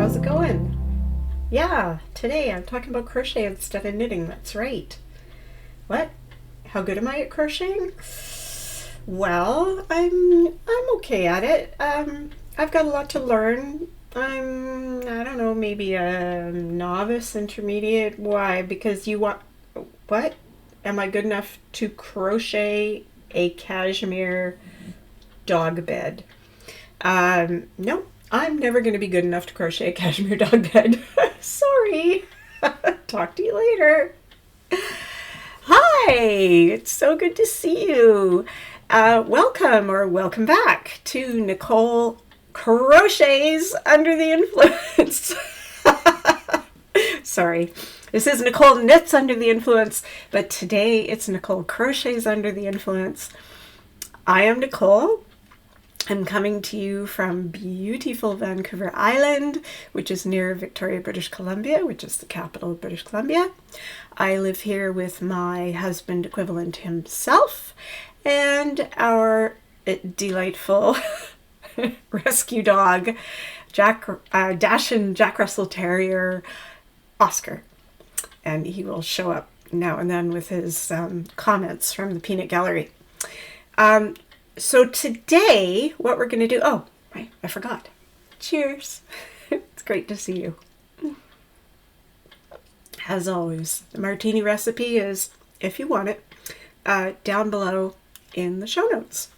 how's it going? Yeah, today I'm talking about crochet instead of knitting, that's right. What? How good am I at crocheting? Well, I'm okay at it. I've got a lot to learn. I don't know, maybe a novice, intermediate. Why? Because you want, what? Am I good enough to crochet a cashmere dog bed? No, I'm never going to be good enough to crochet a cashmere dog bed. Sorry. Talk to you later. Hi, it's so good to see you. Welcome back to Nicole Crochets Under the Influence. Sorry, this is Nicole Knits Under the Influence, but today it's Nicole Crochets Under the Influence. I am Nicole. I'm coming to you from beautiful Vancouver Island, which is near Victoria, British Columbia, which is the capital of British Columbia. I live here with my husband equivalent himself and our delightful rescue dog, Dachshund Jack Russell Terrier, Oscar. And he will show up now and then with his comments from the peanut gallery. So today, what we're going to do... Oh, right, I forgot. Cheers. It's great to see you. As always, the martini recipe is, if you want it, down below in the show notes.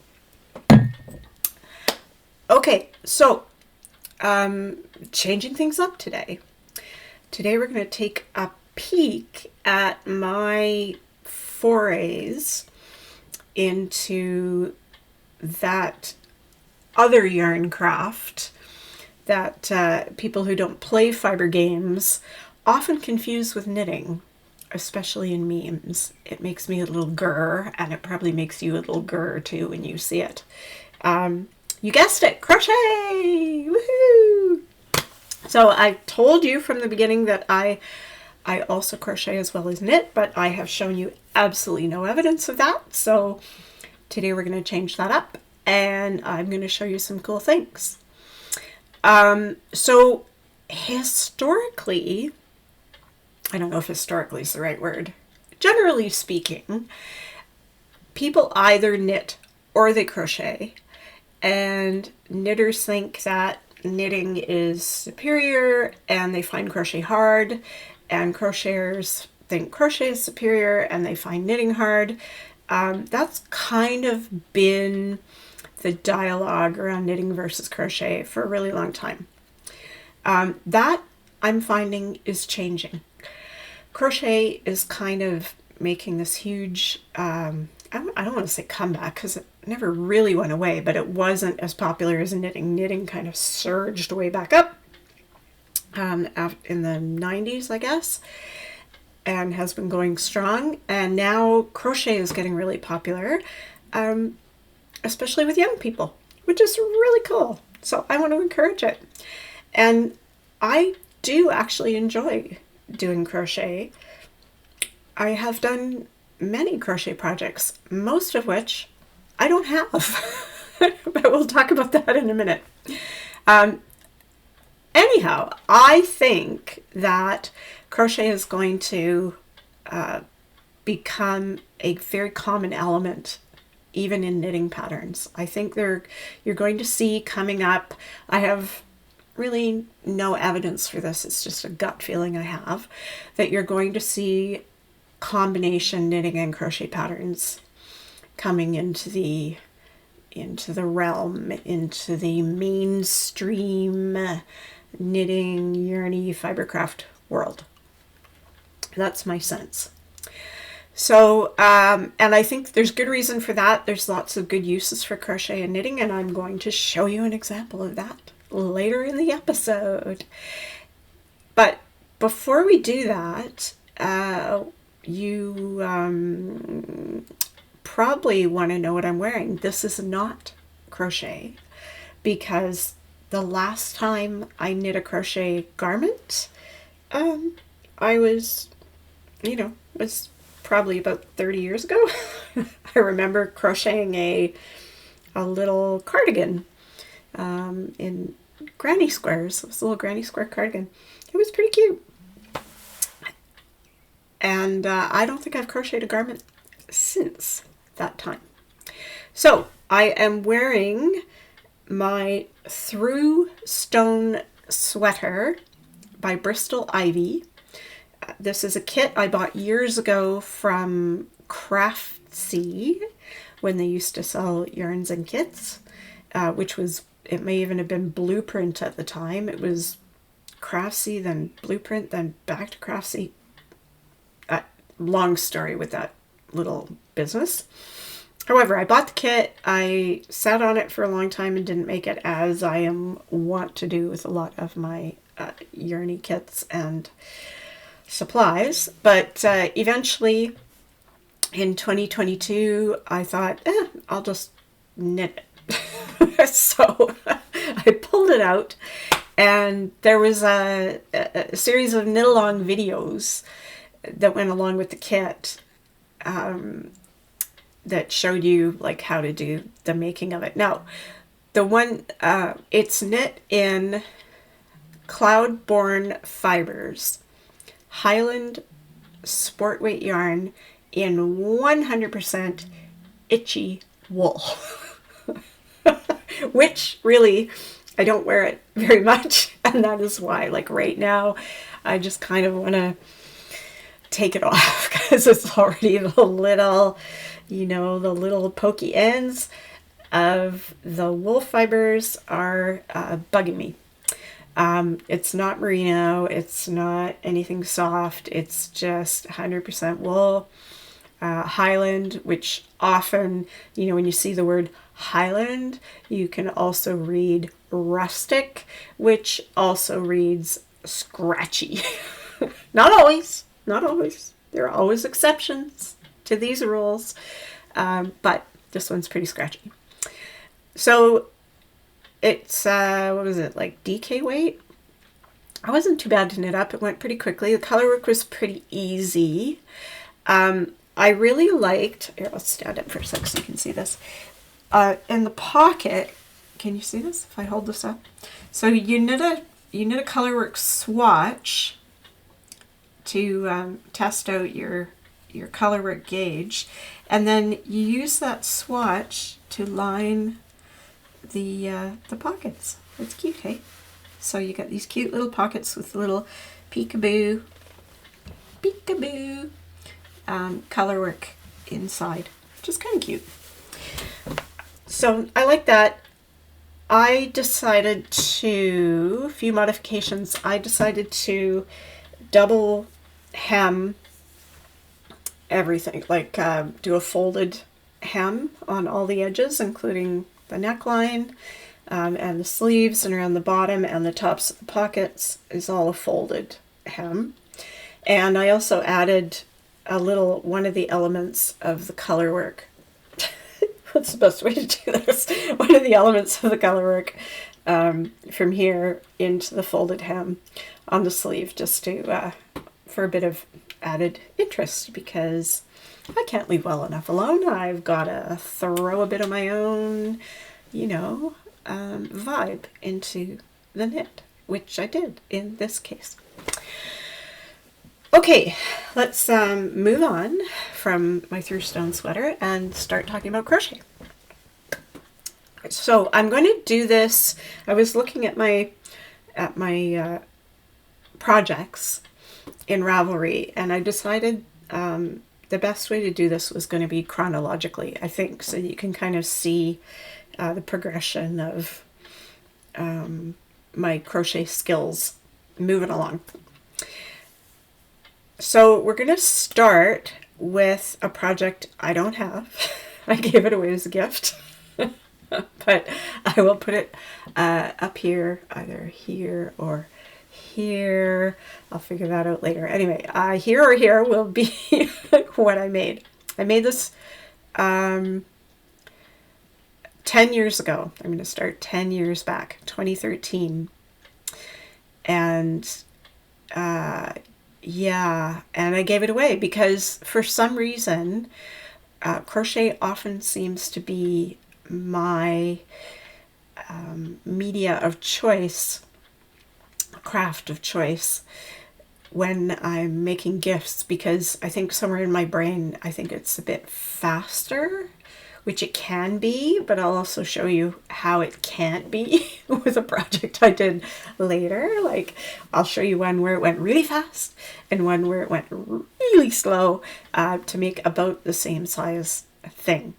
Okay, so changing things up today. Today we're going to take a peek at my forays into that other yarn craft that people who don't play fiber games often confuse with knitting, especially in memes. It makes me a little grr, and it probably makes you a little grr too when you see it. You guessed it, crochet! Woohoo! So I told you from the beginning that I also crochet as well as knit, but I have shown you absolutely no evidence of that. So today we're going to change that up, and I'm going to show you some cool things. So historically, I don't know if historically is the right word. Generally speaking, people either knit or they crochet, and knitters think that knitting is superior and they find crochet hard, and crocheters think crochet is superior and they find knitting hard. That's kind of been the dialogue around knitting versus crochet for a really long time. That I'm finding is changing. Crochet is kind of making this huge, I don't want to say comeback because it never really went away, but it wasn't as popular as knitting. Knitting kind of surged way back up in the 90s, I guess, and has been going strong. And now crochet is getting really popular, especially with young people, which is really cool. So I want to encourage it. And I do actually enjoy doing crochet. I have done many crochet projects, most of which I don't have, but we'll talk about that in a minute. Anyhow, I think that crochet is going to become a very common element even in knitting patterns. I think you're going to see coming up, I have really no evidence for this, it's just a gut feeling I have, that you're going to see combination knitting and crochet patterns coming into the realm, into the mainstream knitting, yarny, fibercraft world. That's my sense. So, and I think there's good reason for that. There's lots of good uses for crochet and knitting, and I'm going to show you an example of that later in the episode. But before we do that, you probably want to know what I'm wearing. This is not crochet, because the last time I knit a crochet garment, I was probably about 30 years ago. I remember crocheting a little cardigan in granny squares. It was a little granny square cardigan. It was pretty cute. And I don't think I've crocheted a garment since that time. So I am wearing my Through Stone sweater by Bristol Ivy. This is a kit I bought years ago from Craftsy when they used to sell yarns and kits, which was, it may even have been Blueprint at the time. It was Craftsy, then Blueprint, then back to Craftsy. Long story with that little business. However, I bought the kit. I sat on it for a long time and didn't make it, as I want to do with a lot of my yarny kits and supplies. But eventually in 2022, I thought, I'll just knit it. So I pulled it out, and there was a series of knit-along videos that went along with the kit that showed you like how to do the making of it. Now, the one, it's knit in Cloudborne Fibers, Highland sport weight yarn in 100% itchy wool, which really, I don't wear it very much. And that is why, like right now, I just kind of want to take it off because it's already the little, you know, the little pokey ends of the wool fibers are bugging me. It's not merino, it's not anything soft, it's just 100% wool. Highland, which often, you know, when you see the word Highland, you can also read rustic, which also reads scratchy. Not always. Not always. There are always exceptions to these rules, but this one's pretty scratchy. So it's, what was it, like DK weight? I wasn't too bad to knit up. It went pretty quickly. The color work was pretty easy. I really liked, here, let's stand up for a sec so you can see this. In the pocket, can you see this if I hold this up? So you knit a color work swatch to test out your colorwork gauge, and then you use that swatch to line the pockets. It's cute, hey? So you got these cute little pockets with little peekaboo colorwork inside, which is kind of cute. So I like that. I decided to, a few modifications, I decided to double hem everything, like do a folded hem on all the edges, including the neckline and the sleeves, and around the bottom and the tops of the pockets is all a folded hem. And I also added a little, one of the elements of the color work. What's the best way to do this? One of the elements of the color work from here into the folded hem on the sleeve, just to for a bit of added interest, because I can't leave well enough alone. I've got to throw a bit of my own, you know, vibe into the knit, which I did in this case. Okay, let's move on from my Through Stone sweater and start talking about crochet. So I'm going to do this. I was looking at my projects in Ravelry, and I decided the best way to do this was going to be chronologically, I think, so you can kind of see the progression of my crochet skills moving along. So we're going to start with a project I don't have. I gave it away as a gift, but I will put it up here, either here or here. I'll figure that out later. Anyway, here or here will be what I made. I made this 10 years ago. I'm going to start 10 years back, 2013. And yeah, and I gave it away because for some reason, crochet often seems to be my media of choice, craft of choice, when I'm making gifts, because I think somewhere in my brain, I think it's a bit faster, which it can be, but I'll also show you how it can't be with a project I did later. Like, I'll show you one where it went really fast and one where it went really slow to make about the same size thing.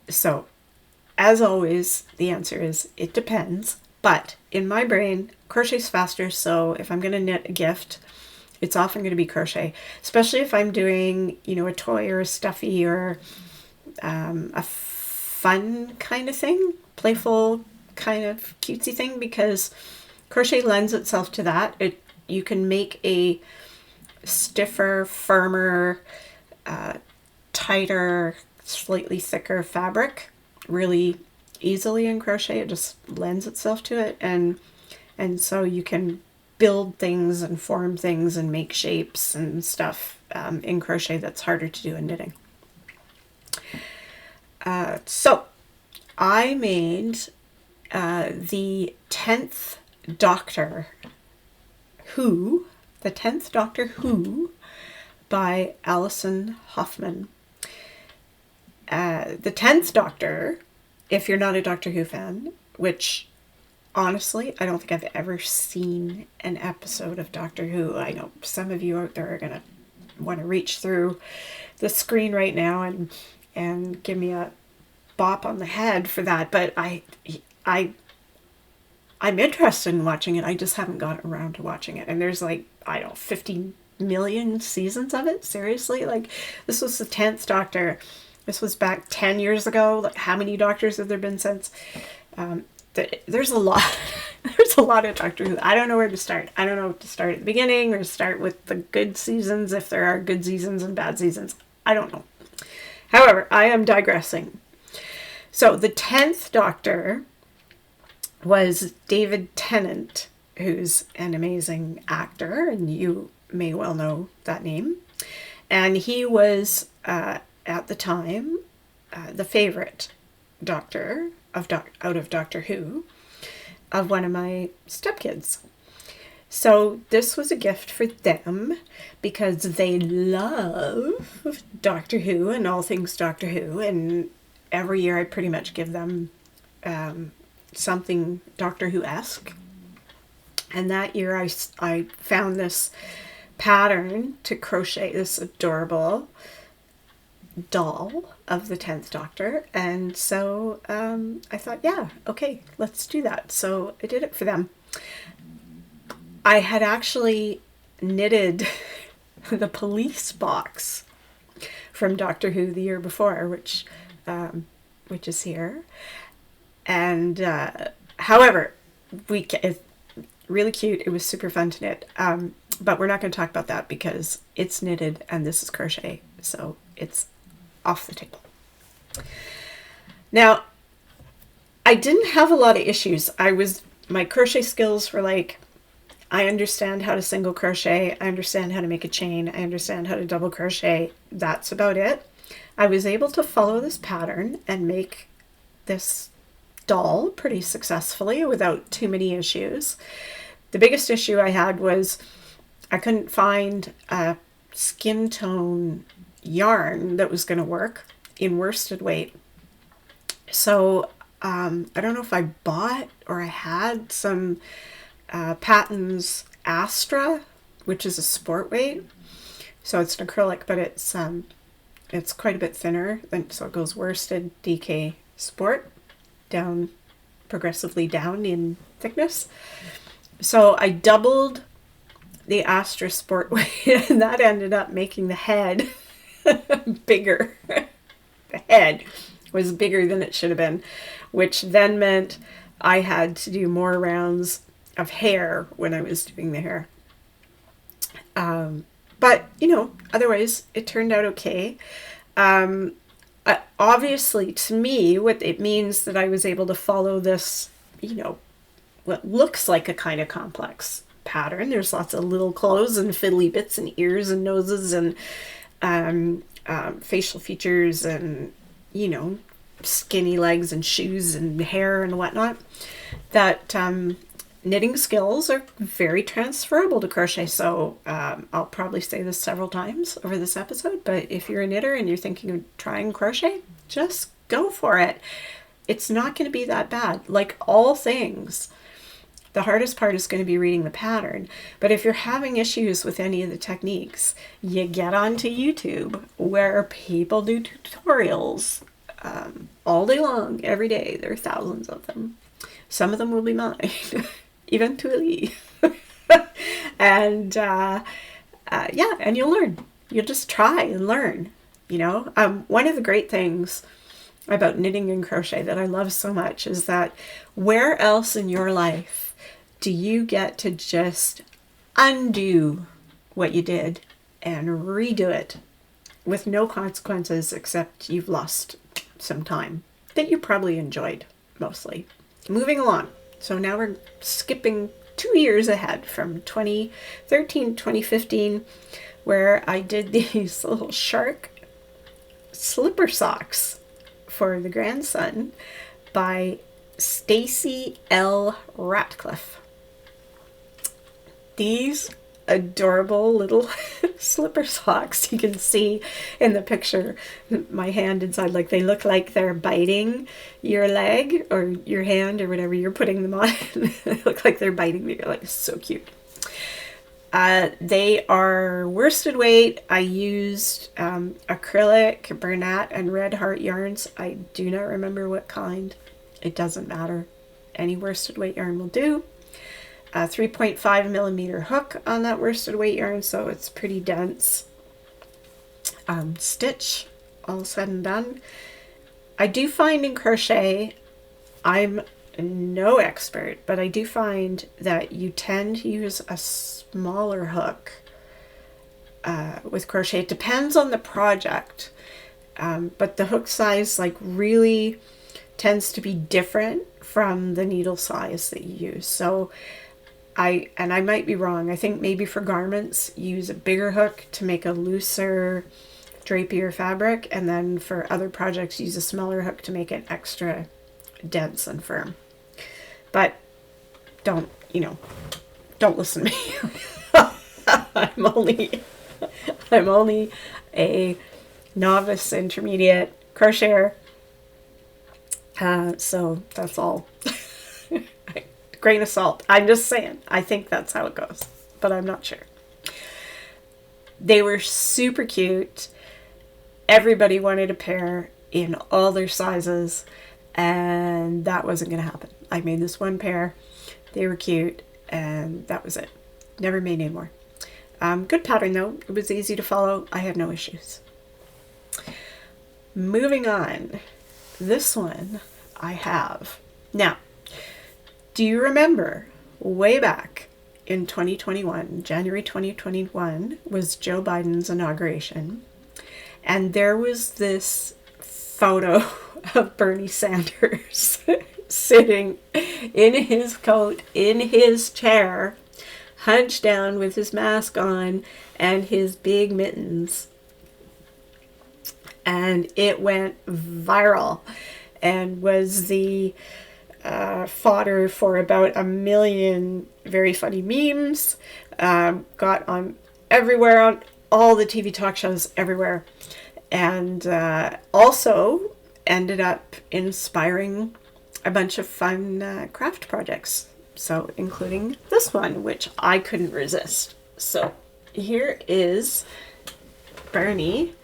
So, as always, the answer is it depends. But in my brain, crochet's faster, so if I'm going to knit a gift, it's often going to be crochet, especially if I'm doing, you know, a toy or a stuffy or a fun kind of thing, playful kind of cutesy thing, because crochet lends itself to that. You can make a stiffer, firmer, tighter, slightly thicker fabric really easily in crochet. It just lends itself to it, and so you can build things and form things and make shapes and stuff in crochet that's harder to do in knitting. So I made the 10th Doctor Who, by Allison Hoffman. The 10th Doctor, if you're not a Doctor Who fan, which honestly, I don't think I've ever seen an episode of Doctor Who. I know some of you out there are going to want to reach through the screen right now and give me a bop on the head for that, but I'm interested in watching it. I just haven't gotten around to watching it. And there's like, I don't know, 50 million seasons of it. Seriously, like, this was the 10th Doctor. This was back 10 years ago. Like, how many Doctors have there been since? There's a lot. There's a lot of Doctor Who. I don't know where to start. I don't know if to start at the beginning or start with the good seasons, if there are good seasons and bad seasons. I don't know. However, I am digressing. So the 10th Doctor was David Tennant, who's an amazing actor, and you may well know that name. And he was, at the time, the favorite Doctor out of Doctor Who of one of my stepkids. So this was a gift for them because they love Doctor Who and all things Doctor Who, and every year I pretty much give them something Doctor Who-esque. And that year I found this pattern to crochet this adorable doll of the 10th Doctor, and so I thought, yeah, okay, let's do that. So I did it for them. I had actually knitted the police box from Doctor Who the year before, which is here, and however, it's really cute. It was super fun to knit, but we're not going to talk about that because it's knitted and this is crochet, so it's off the table. Now, I didn't have a lot of issues. My crochet skills were like, I understand how to single crochet, I understand how to make a chain, I understand how to double crochet. That's about it. I was able to follow this pattern and make this doll pretty successfully without too many issues. The biggest issue I had was I couldn't find a skin tone yarn that was going to work in worsted weight. So I don't know if I bought or I had some Patton's Astra, which is a sport weight. So it's an acrylic, but it's quite a bit thinner, so it goes worsted, DK, sport, down, progressively down in thickness. So I doubled the Astra sport weight, and that ended up making the head bigger. The head was bigger than it should have been, which then meant I had to do more rounds of hair when I was doing the hair. But, otherwise it turned out okay. Obviously, to me, what it means that I was able to follow this, what looks like a kind of complex pattern. There's lots of little clothes and fiddly bits and ears and noses and facial features and, skinny legs and shoes and hair and whatnot, that knitting skills are very transferable to crochet. So I'll probably say this several times over this episode, but if you're a knitter and you're thinking of trying crochet, just go for it. It's not going to be that bad. Like all things, the hardest part is going to be reading the pattern. But if you're having issues with any of the techniques, you get onto YouTube where people do tutorials all day long, every day. There are thousands of them. Some of them will be mine, eventually. And yeah, and you'll learn. You'll just try and learn, you know. One of the great things about knitting and crochet that I love so much is that where else in your life do you get to just undo what you did and redo it with no consequences except you've lost some time that you probably enjoyed mostly. Moving along. So now we're skipping 2 years ahead from 2013 to 2015, where I did these little shark slipper socks for the grandson by Stacie L. Ratcliff. These adorable little slipper socks, you can see in the picture my hand inside, like they look like they're biting your leg or your hand or whatever you're putting them on. They look like they're biting me. Like, so cute. They are worsted weight. I used acrylic, Bernat, and Red Heart yarns. I do not remember what kind. It doesn't matter. Any worsted weight yarn will do. A 3.5 millimeter hook on that worsted weight yarn, so it's pretty dense. Stitch, all said and done. I do find in crochet, I'm no expert, but I do find that you tend to use a smaller hook with crochet. It depends on the project, but the hook size like really tends to be different from the needle size that you use. So I might be wrong. I think maybe for garments, use a bigger hook to make a looser, drapier fabric, and then for other projects, use a smaller hook to make it extra dense and firm. But don't listen to me. I'm only a novice intermediate crocheter. So that's all. Grain of salt. I'm just saying. I think that's how it goes, but I'm not sure. They were super cute. Everybody wanted a pair in all their sizes, and that wasn't going to happen. I made this one pair. They were cute, and that was it. Never made any more. Good pattern though. It was easy to follow. I had no issues. Moving on. This one I have. Now, do you remember way back in 2021, January 2021 was Joe Biden's inauguration, and there was this photo of Bernie Sanders sitting in his coat, in his chair, hunched down with his mask on and his big mittens. And it went viral and was the fodder for about 1 million very funny memes. Got on everywhere, on all the TV talk shows everywhere. And also ended up inspiring a bunch of fun craft projects. So including this one, which I couldn't resist. So here is Bernie.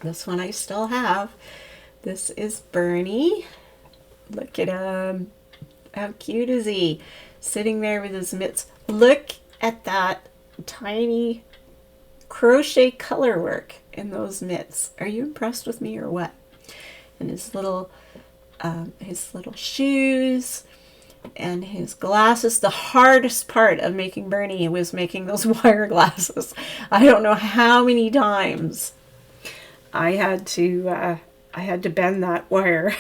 This one I still have. This is Bernie. Look at him. How cute is he? Sitting there with his mitts. Look at that tiny crochet color work in those mitts. Are you impressed with me or what? And his little shoes and his glasses. The hardest part of making Bernie was making those wire glasses. I don't know how many times I had to bend that wire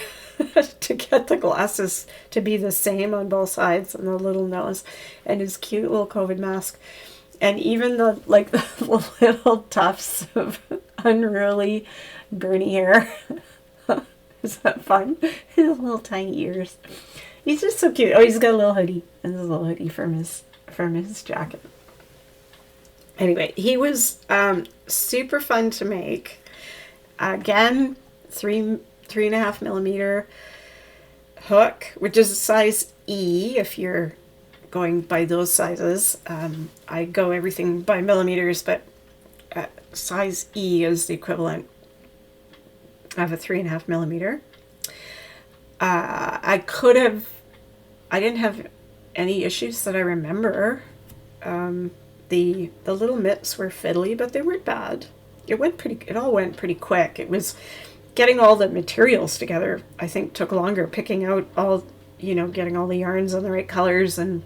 to get the glasses to be the same on both sides, and the little nose and his cute little COVID mask, and even the little tufts of unruly Bernie hair. Is that fun? His little tiny ears. He's just so cute. Oh, he's got a little hoodie. And this little hoodie from his jacket. Anyway, he was super fun to make. Again, 3.5 millimeter hook, which is a size E if you're going by those sizes. I go everything by millimeters, but size E is the equivalent of a 3.5 millimeter. I didn't have any issues that I remember. The little mitts were fiddly, but they weren't bad. It all went pretty quick. It was getting all the materials together, I think, took longer. Picking out all, getting all the yarns on the right colors and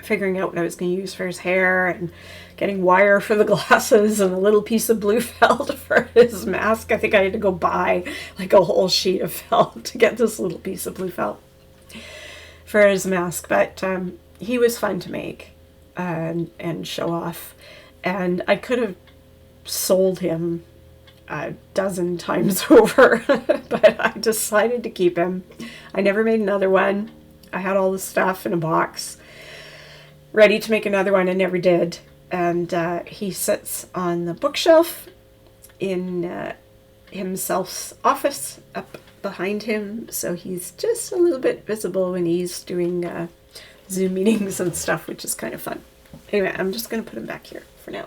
figuring out what I was going to use for his hair and getting wire for the glasses and a little piece of blue felt for his mask. I think I had to go buy like a whole sheet of felt to get this little piece of blue felt for his mask. But he was fun to make and show off. And I could have sold him a dozen times over, but I decided to keep him. I never made another one. I had all the stuff in a box ready to make another one. I never did. And he sits on the bookshelf in himself's office up behind him, so he's just a little bit visible when he's doing Zoom meetings and stuff, which is kind of fun. Anyway, I'm just going to put him back here for now.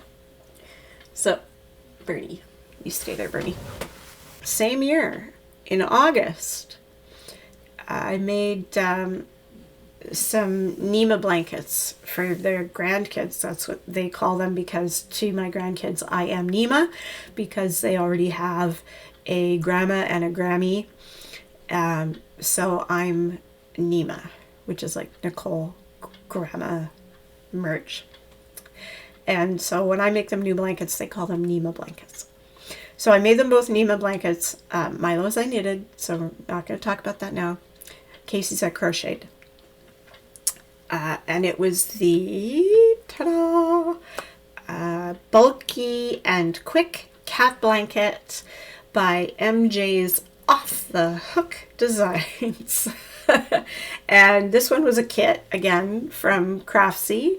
So, Bernie. You stay there, Bernie. Same year, in August, I made some Nema blankets for their grandkids. That's what they call them, because to my grandkids, I am Nema, because they already have a grandma and a Grammy. So I'm Nema, which is like Nicole grandma merch. And so when I make them new blankets, they call them Nema blankets. So I made them both Nema blankets. Milo's I knitted, so we're not going to talk about that now. Casey's I crocheted. And it was the bulky and quick cat blanket by MJ's Off the Hook Designs. And this one was a kit, again, from Craftsy.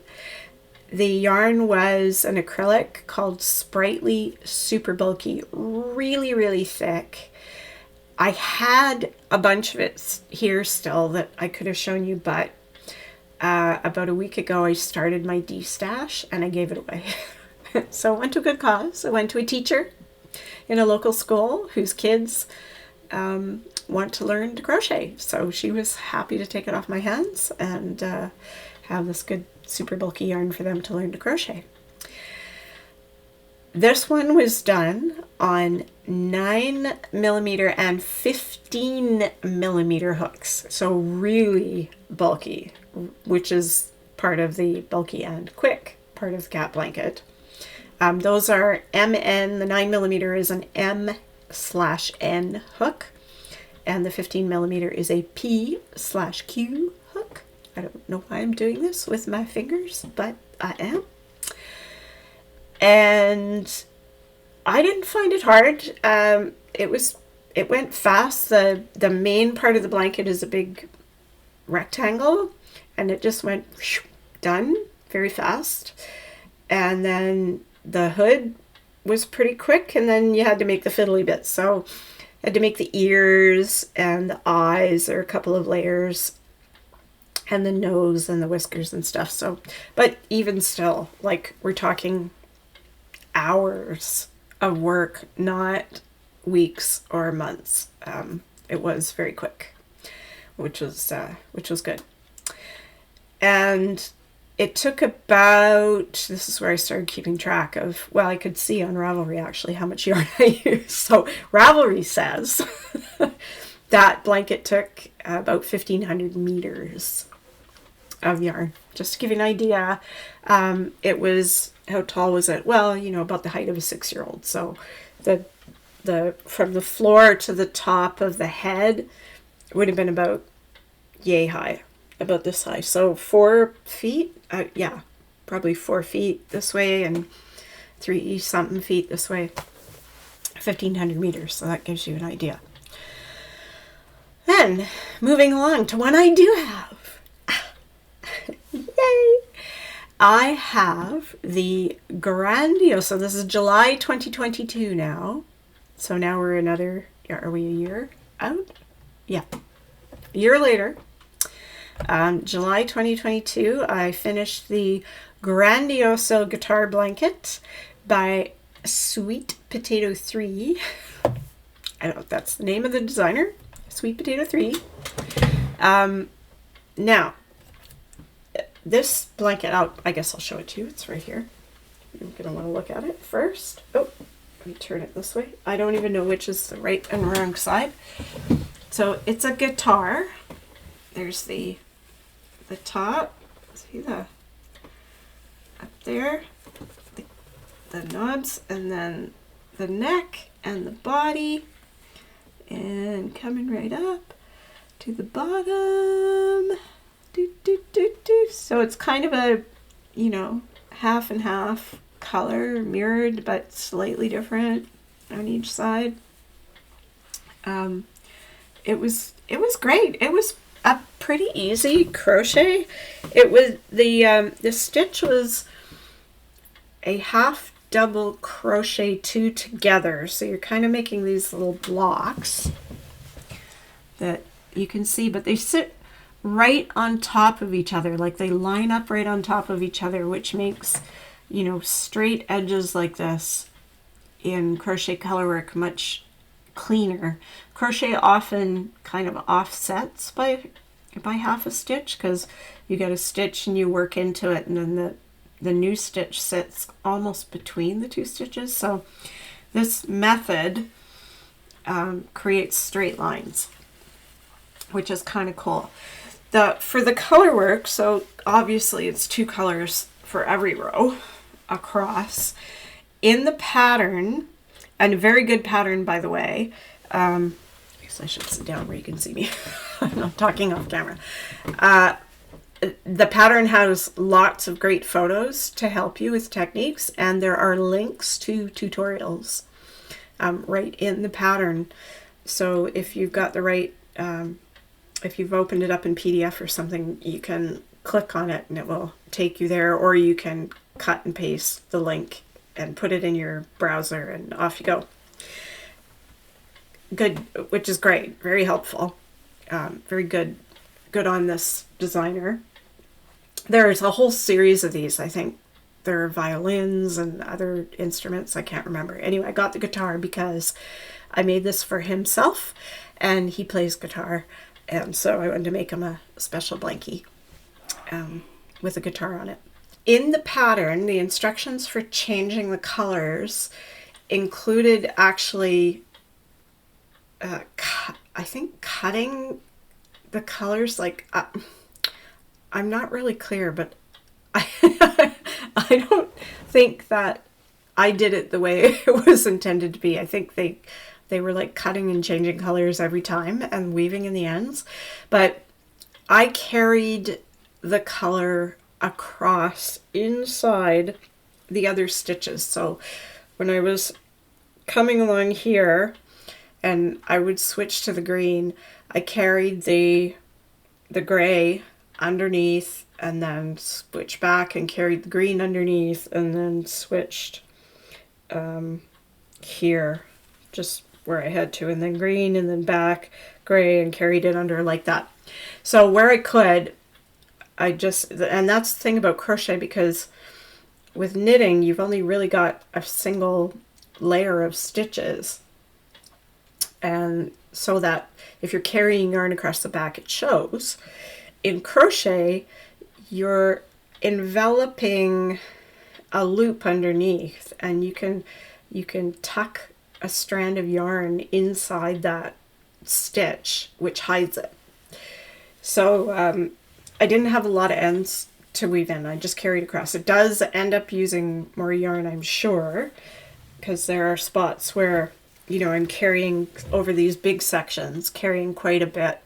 The yarn was an acrylic called Sprightly Super Bulky, really, really thick. I had a bunch of it here still that I could have shown you, but about a week ago I started my de-stash and I gave it away. So I went to a good cause. I went to a teacher in a local school whose kids want to learn to crochet. So she was happy to take it off my hands and have this good super bulky yarn for them to learn to crochet. This one was done on 9mm and 15mm hooks, so really bulky, which is part of the bulky and quick part of the cat blanket. Those are MN. The 9mm is an M/N hook, and the 15mm is a P/Q hook. I don't know why I'm doing this with my fingers, but I am. And I didn't find it hard. It went fast. The main part of the blanket is a big rectangle, and it just went done very fast. And then the hood was pretty quick, and then you had to make the fiddly bits. So I had to make the ears and the eyes, or a couple of layers, and the nose and the whiskers and stuff. So, but even still, like, we're talking hours of work, not weeks or months. It was very quick, which was good. And it took about, this is where I started keeping track of, well, I could see on Ravelry actually how much yarn I used. So Ravelry says that blanket took about 1,500 meters of yarn. Just to give you an idea, it was, how tall was it? Well, about the height of a 6-year-old. So the from the floor to the top of the head would have been about yay high, about this high. So 4 feet, yeah, probably 4 feet this way and 3 something feet this way, 1,500 meters. So that gives you an idea. Then, moving along to one I do have. Yay! I have the Grandioso. This is July 2022 now. So now we're another, are we a year out? Yeah. A year later. July 2022, I finished the Grandioso guitar blanket by Sweet Potato 3. I don't know if that's the name of the designer. Sweet Potato 3. Now, this blanket, I guess I'll show it to you. It's right here. You're going to want to look at it first. Oh, let me turn it this way. I don't even know which is the right and wrong side. So it's a guitar. There's the top. See the up there, the knobs, and then the neck and the body, and coming right up to the bottom. So it's kind of a, half and half color, mirrored but slightly different on each side. It was great. It was a pretty easy crochet. It was the stitch was a half double crochet 2 together, so you're kind of making these little blocks that you can see, but they sit right on top of each other, like they line up right on top of each other, which makes, straight edges like this in crochet colorwork much cleaner. Crochet often kind of offsets by half a stitch, because you get a stitch and you work into it, and then the new stitch sits almost between the two stitches. So this method creates straight lines, which is kind of cool. For the color work, so obviously it's 2 colors for every row across. In the pattern, and a very good pattern, by the way, I guess I should sit down where you can see me. I'm not talking off camera. The pattern has lots of great photos to help you with techniques, and there are links to tutorials right in the pattern. So if you've got the right, if you've opened it up in PDF or something, you can click on it and it will take you there, or you can cut and paste the link and put it in your browser and off you go. Good, which is great, very helpful, very good on this designer. There's a whole series of these. I think there are violins and other instruments. I can't remember. Anyway, I got the guitar because I made this for himself, and he plays guitar, and so I wanted to make him a special blankie with a guitar on it. In the pattern, the instructions for changing the colors included actually, I think, cutting the colors, like, I'm not really clear, but I don't think that I did it the way it was intended to be. I think they were like cutting and changing colors every time and weaving in the ends. But I carried the color across inside the other stitches. So when I was coming along here and I would switch to the green, I carried the gray underneath and then switch back and carried the green underneath, and then switched here just where I had to, and then green, and then back gray, and carried it under like that. So where I could, and that's the thing about crochet, because with knitting you've only really got a single layer of stitches, and so that if you're carrying yarn across the back it shows. In crochet, you're enveloping a loop underneath, and you can tuck a strand of yarn inside that stitch, which hides it. So I didn't have a lot of ends to weave in. I just carried across. It does end up using more yarn, I'm sure, because there are spots where, I'm carrying over these big sections, carrying quite a bit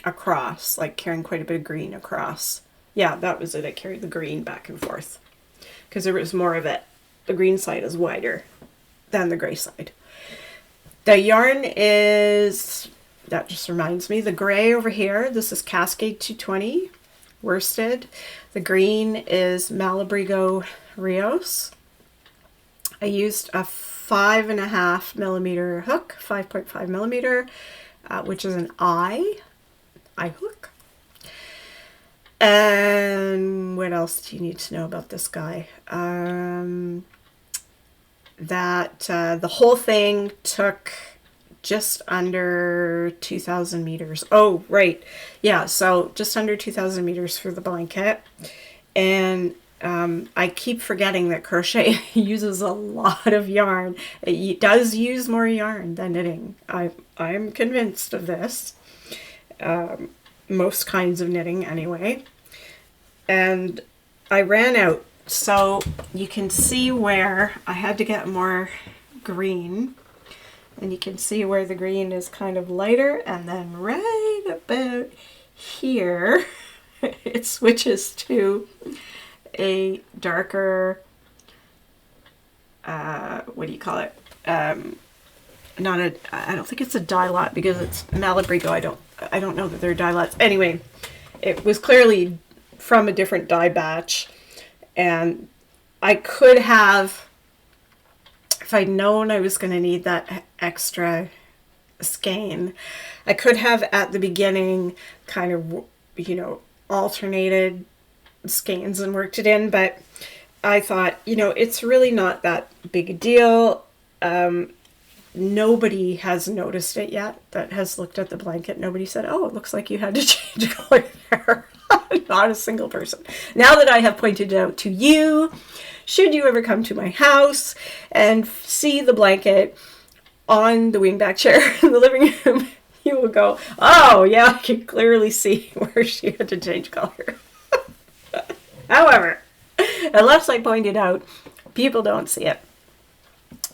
across, like carrying quite a bit of green across. Yeah, that was it. I carried the green back and forth because there was more of it. The green side is wider than the gray side. The yarn is that just reminds me. The gray over here, this is Cascade 220 worsted. The green is Malabrigo Rios. I used a 5.5 millimeter hook, 5.5 millimeter, which is an eye hook. And what else do you need to know about this guy? The whole thing took just under 2,000 meters. Oh, right. Yeah, so just under 2,000 meters for the blanket. And I keep forgetting that crochet uses a lot of yarn. It does use more yarn than knitting. I'm convinced of this. Most kinds of knitting anyway. And I ran out. So you can see where I had to get more green. And you can see where the green is kind of lighter, and then right about here, it switches to a darker, what do you call it? I don't think it's a dye lot because it's Malabrigo. I don't know that they're dye lots. Anyway, it was clearly from a different dye batch, and I could have, if I'd known I was going to need that extra skein, I could have at the beginning kind of, alternated skeins and worked it in, but I thought, it's really not that big a deal. Nobody has noticed it yet that has looked at the blanket. Nobody said, oh, it looks like you had to change color there. Not a single person. Now that I have pointed it out to you, should you ever come to my house and see the blanket on the wingback chair in the living room, you will go, oh yeah, I can clearly see where she had to change color. However, unless I point it out, people don't see it.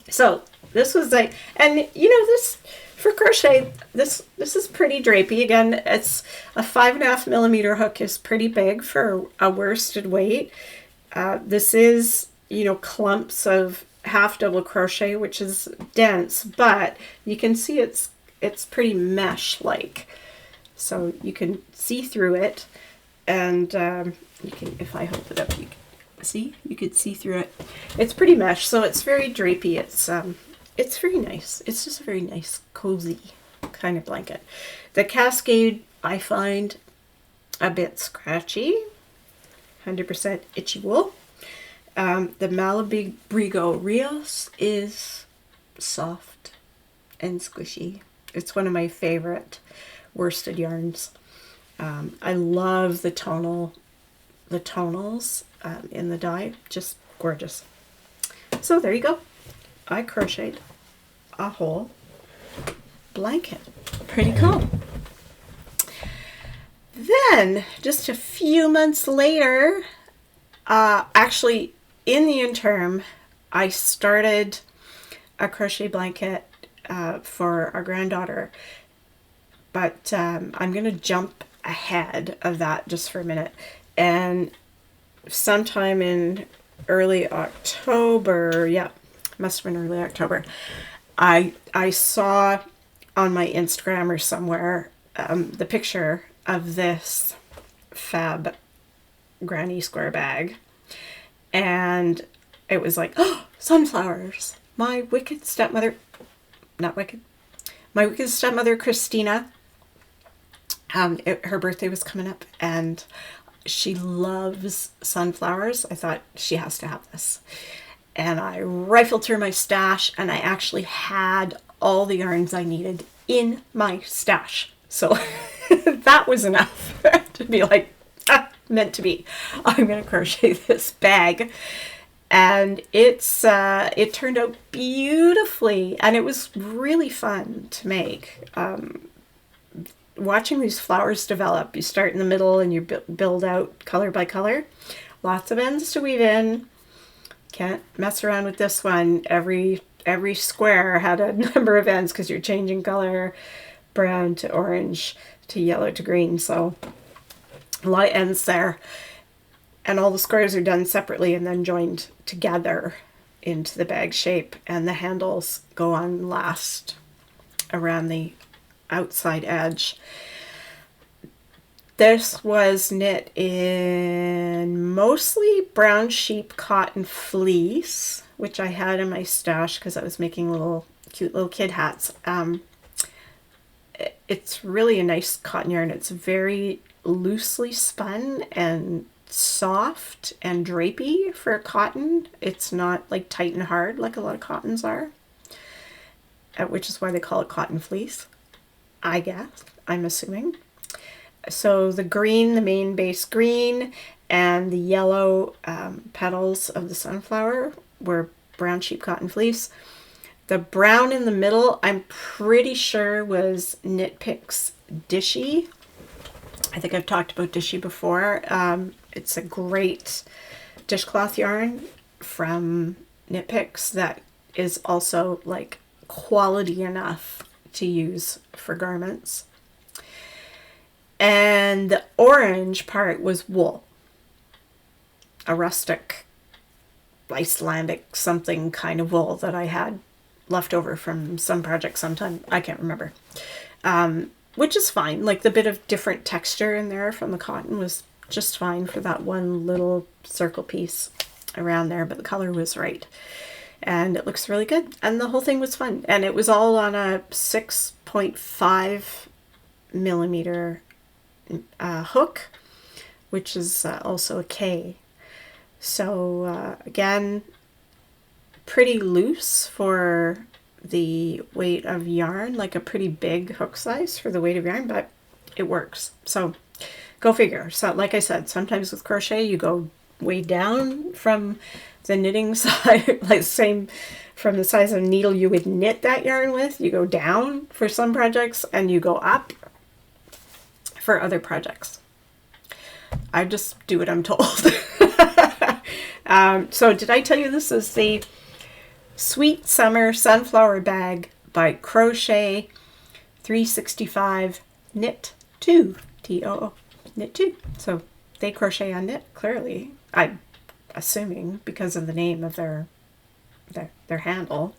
So this was this for crochet, this is pretty drapey. Again, it's a 5.5 millimeter hook is pretty big for a worsted weight. This is, clumps of half double crochet, which is dense, but you can see it's pretty mesh-like. So you can see through it, and you can, if I hold it up, you could see through it. It's pretty mesh, so it's very drapey. It's very nice. It's just a very nice, cozy kind of blanket. The Cascade, I find a bit scratchy. 100% itchy wool. The Malabrigo Rios is soft and squishy. It's one of my favorite worsted yarns. I love the tonals in the dye. Just gorgeous. So there you go. I crocheted a whole blanket. Pretty cool. Then, just a few months later, actually in the interim, I started a crochet blanket for our granddaughter. But I'm going to jump ahead of that just for a minute. And sometime in early October, must have been early October, I saw on my Instagram or somewhere the picture of this fab granny square bag, and it was like, oh, sunflowers. My wicked stepmother Christina, her birthday was coming up, and she loves sunflowers. I thought she has to have this. And I rifled through my stash, and I actually had all the yarns I needed in my stash. So that was enough to be like, meant to be. I'm going to crochet this bag. And it turned out beautifully, and it was really fun to make. Watching these flowers develop, you start in the middle and you build out color by color. Lots of ends to weave in. Can't mess around with this one. Every square had a number of ends because you're changing color, brown to orange to yellow to green. So a lot of ends there. And all the squares are done separately and then joined together into the bag shape. And the handles go on last around the outside edge. This was knit in mostly brown sheep cotton fleece, which I had in my stash because I was making cute little kid hats. It's really a nice cotton yarn. It's very loosely spun and soft and drapey for cotton. It's not like tight and hard like a lot of cottons are, which is why they call it cotton fleece, I guess, I'm assuming. So the green, the main base green, and the yellow petals of the sunflower were brown sheep cotton fleece. The brown in the middle, I'm pretty sure was Knit Picks Dishy. I think I've talked about Dishy before. It's a great dishcloth yarn from Knit Picks that is also like quality enough to use for garments. And the orange part was wool, a rustic Icelandic something kind of wool that I had left over from some project sometime. I can't remember. Which is fine. Like the bit of different texture in there from the cotton was just fine for that one little circle piece around there, but the color was right. And it looks really good. And the whole thing was fun. And it was all on a 6.5 millimeter hook, which is also a K. So again, pretty loose for the weight of yarn, like a pretty big hook size for the weight of yarn, but it works. So go figure. So like I said, sometimes with crochet you go way down from the knitting side, like same from the size of needle you would knit that yarn with. You go down for some projects and you go up for other projects. I just do what I'm told. So did I tell you this is the Sweet Summer Sunflower Bag by Crochet 365 Knit 2, T-O-O, Knit 2. So they crochet on knit, clearly. I'm assuming because of the name of their handle.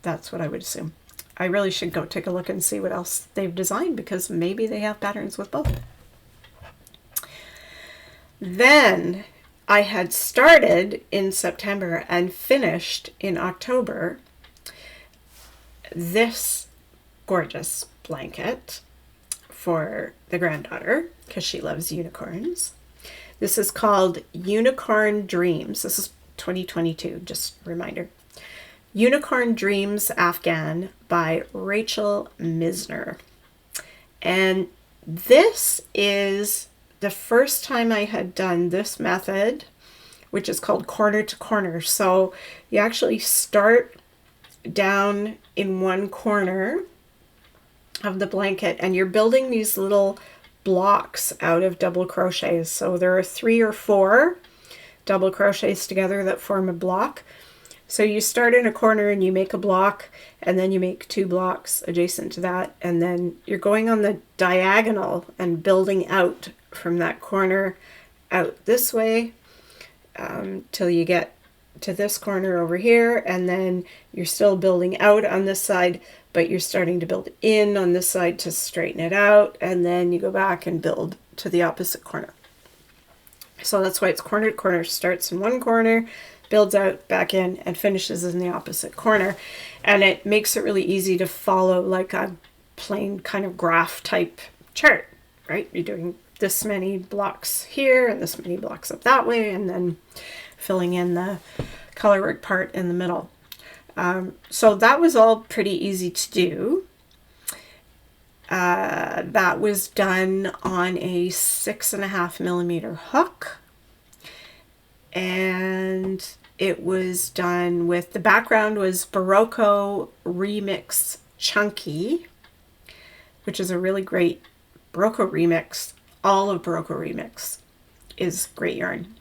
That's what I would assume. I really should go take a look and see what else they've designed because maybe they have patterns with both. Then I had started in September and finished in October this gorgeous blanket for the granddaughter because she loves unicorns. This is called Unicorn Dreams. This is 2022, just a reminder. Unicorn Dreams Afghan by Rachel Misner. And this is the first time I had done this method, which is called corner to corner. So you actually start down in one corner of the blanket and you're building these little blocks out of double crochets. So there are 3 or 4 double crochets together that form a block. So you start in a corner and you make a block and then you make 2 blocks adjacent to that, and then you're going on the diagonal and building out from that corner out this way till you get to this corner over here, and then you're still building out on this side, but you're starting to build in on this side to straighten it out, and then you go back and build to the opposite corner. So that's why it's corner to corner. Starts in one corner, builds out, back in, and finishes in the opposite corner. And it makes it really easy to follow like a plain kind of graph type chart, right? You're doing this many blocks here and this many blocks up that way, and then filling in the colorwork part in the middle. So that was all pretty easy to do. That was done on a 6.5 millimeter hook, and it was done with, the background was Barocco Remix Chunky, which is a really great Barocco remix. All of Barocco Remix is great yarn.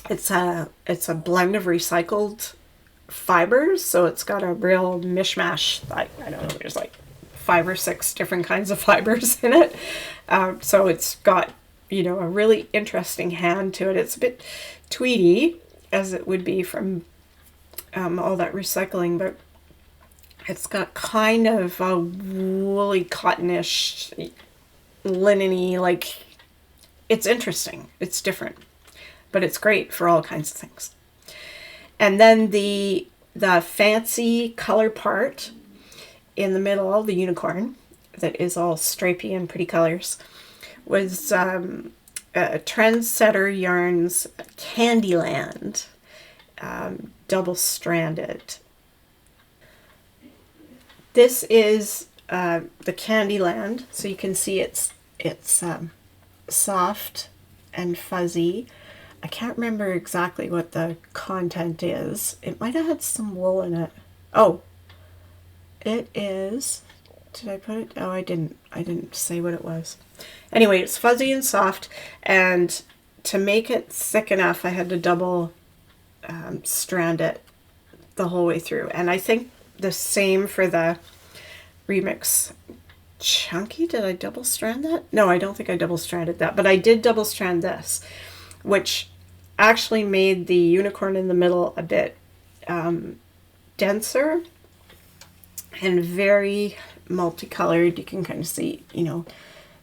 It's a blend of recycled fibers, so it's got a real mishmash. I don't know, there's like 5 or 6 different kinds of fibers in it. So it's got, you know, a really interesting hand to it. It's a bit tweedy, as it would be from all that recycling, but It's got kind of a woolly, cottonish, linen-y, like, it's interesting. It's different, but it's great for all kinds of things. And then the fancy color part in the middle, the unicorn, that is all stripy and pretty colors, was Trendsetter Yarns Candyland, double-stranded. This is the Candyland, so you can see it's soft and fuzzy. I can't remember exactly what the content is. It might have had some wool in it. Oh, it is. Did I put it? Oh, I didn't. I didn't say what it was. Anyway, it's fuzzy and soft, and to make it thick enough, I had to double strand it the whole way through. And I think the same for the Remix Chunky. Did I double strand that? No, I don't think I double stranded that, but I did double strand this, which actually made the unicorn in the middle a bit denser and very multicolored. You can kind of see, you know,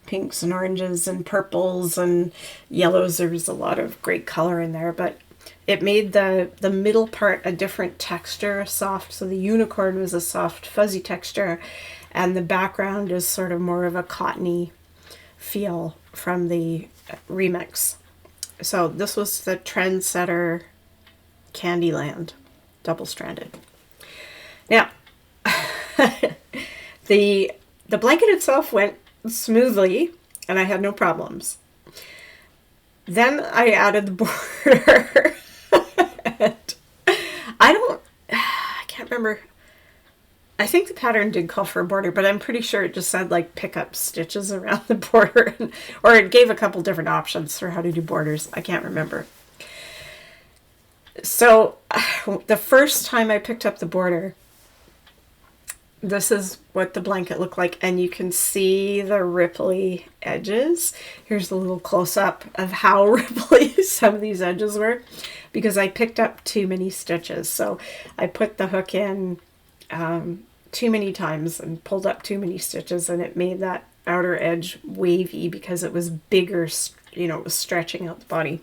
pinks and oranges and purples and yellows. There was a lot of great color in there, but it made the middle part a different texture, soft. So the unicorn was a soft, fuzzy texture, and the background is sort of more of a cottony feel from the remix. So this was the Trendsetter Candyland, double-stranded. Now, the blanket itself went smoothly, and I had no problems. Then I added the border. I can't remember. I think the pattern did call for a border, but I'm pretty sure it just said like pick up stitches around the border, or it gave a couple different options for how to do borders. I can't remember. So the first time I picked up the border, this is what the blanket looked like, and you can see the ripply edges. Here's a little close-up of how ripply some of these edges were, because I picked up too many stitches. So I put the hook in too many times and pulled up too many stitches, and it made that outer edge wavy because it was bigger, you know, it was stretching out the body.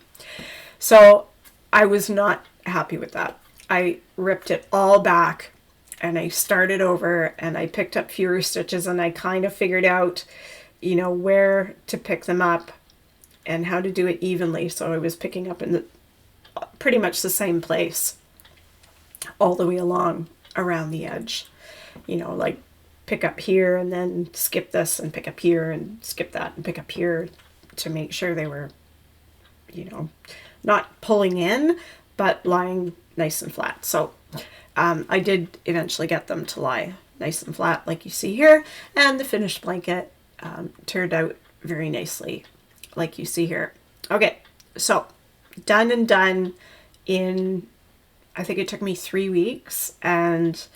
So I was not happy with that. I ripped it all back, and I started over, and I picked up fewer stitches, and I kind of figured out, you know, where to pick them up and how to do it evenly. So I was picking up in pretty much the same place all the way along around the edge. You know, like pick up here and then skip this and pick up here and skip that and pick up here to make sure they were, you know, not pulling in, but lying nice and flat. So I did eventually get them to lie nice and flat like you see here, and the finished blanket turned out very nicely like you see here. Okay, so done and done in, I think it took me 3 weeks, and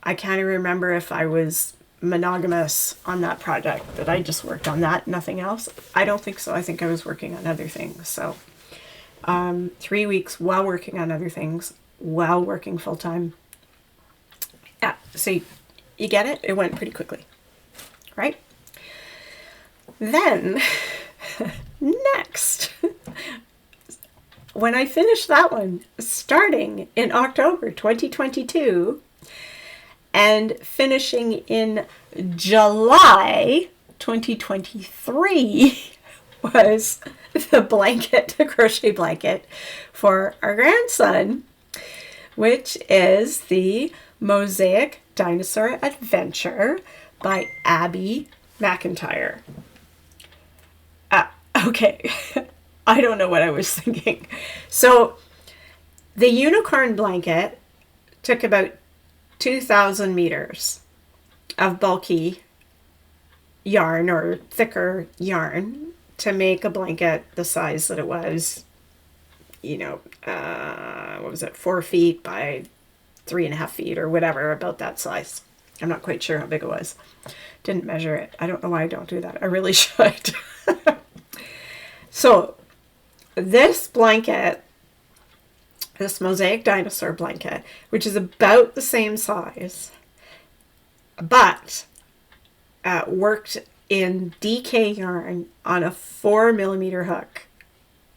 I can't even remember if I was monogamous on that project, that I just worked on that, nothing else. I don't think so. I think I was working on other things. So 3 weeks while working on other things, while working full-time. Yeah, so you get it? It went pretty quickly, right? Then, next, when I finished that one, starting in October 2022, and finishing in July 2023, was the blanket, the crochet blanket for our grandson, which is the Mosaic Dinosaur Adventure by Abby McIntyre. Okay, I don't know what I was thinking. So the unicorn blanket took about 2,000 meters of bulky yarn or thicker yarn to make a blanket the size that it was, you know, what was it, 4 feet by 3.5 feet or whatever, about that size. I'm not quite sure how big it was. Didn't measure it. I don't know why I don't do that. I really should. So this blanket this Mosaic Dinosaur blanket, which is about the same size, but worked in DK yarn on a 4mm hook,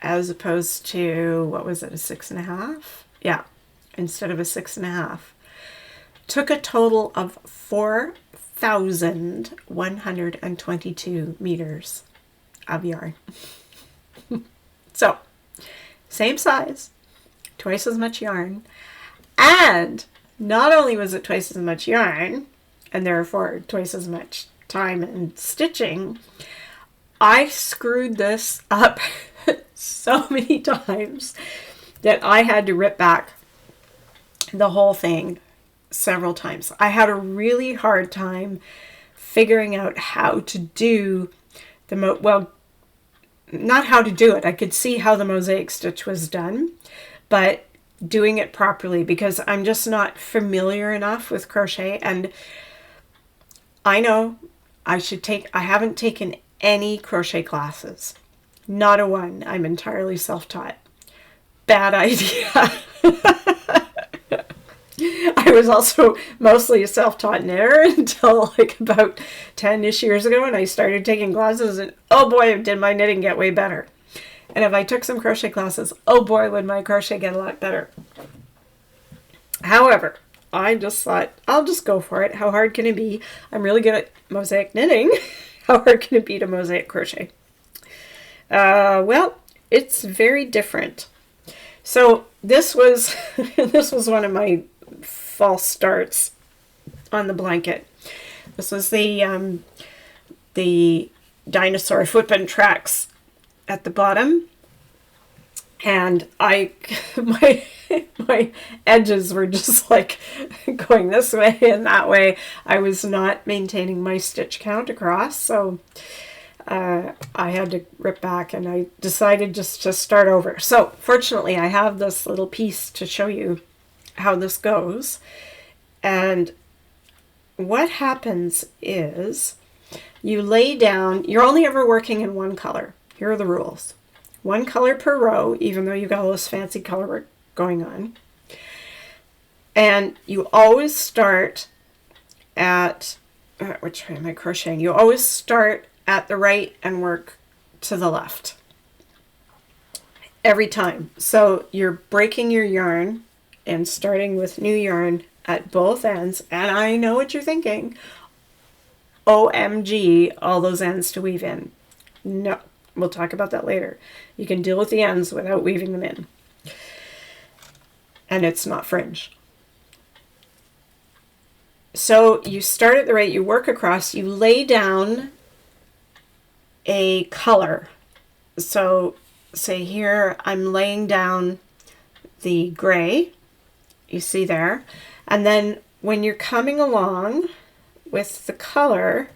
as opposed to, what was it, a 6.5? Yeah, instead of a 6.5. Took a total of 4,122 meters of yarn. So, same size, twice as much yarn, and not only was it twice as much yarn, and therefore twice as much time and stitching, I screwed this up so many times that I had to rip back the whole thing several times. I had a really hard time figuring out how to do the well, not how to do it. I could see how the mosaic stitch was done, but doing it properly, because I'm just not familiar enough with crochet. And I know I haven't taken any crochet classes. Not a one. I'm entirely self-taught. Bad idea. I was also mostly a self-taught knitter until like about 10-ish years ago, and I started taking classes, and oh boy, did my knitting get way better. And if I took some crochet classes, oh boy, would my crochet get a lot better. However, I just thought, I'll just go for it. How hard can it be? I'm really good at mosaic knitting. How hard can it be to mosaic crochet? Well, it's very different. So this was this was one of my false starts on the blanket. This was the dinosaur footprint tracks at the bottom, and my edges were just like going this way and that way. I was not maintaining my stitch count across, so I had to rip back, and I decided just to start over. So fortunately I have this little piece to show you how this goes. And what happens is you lay down, you're only ever working in one color. Here are the rules. One color per row, even though you've got all this fancy color work going on. And you always start at, which way am I crocheting? You always start at the right and work to the left. Every time. So you're breaking your yarn and starting with new yarn at both ends. And I know what you're thinking. OMG, all those ends to weave in. No, we'll talk about that later. You can deal with the ends without weaving them in. And it's not fringe. So you start at the right, you work across, you lay down a color. So say here I'm laying down the gray, you see there, and then when you're coming along with the color,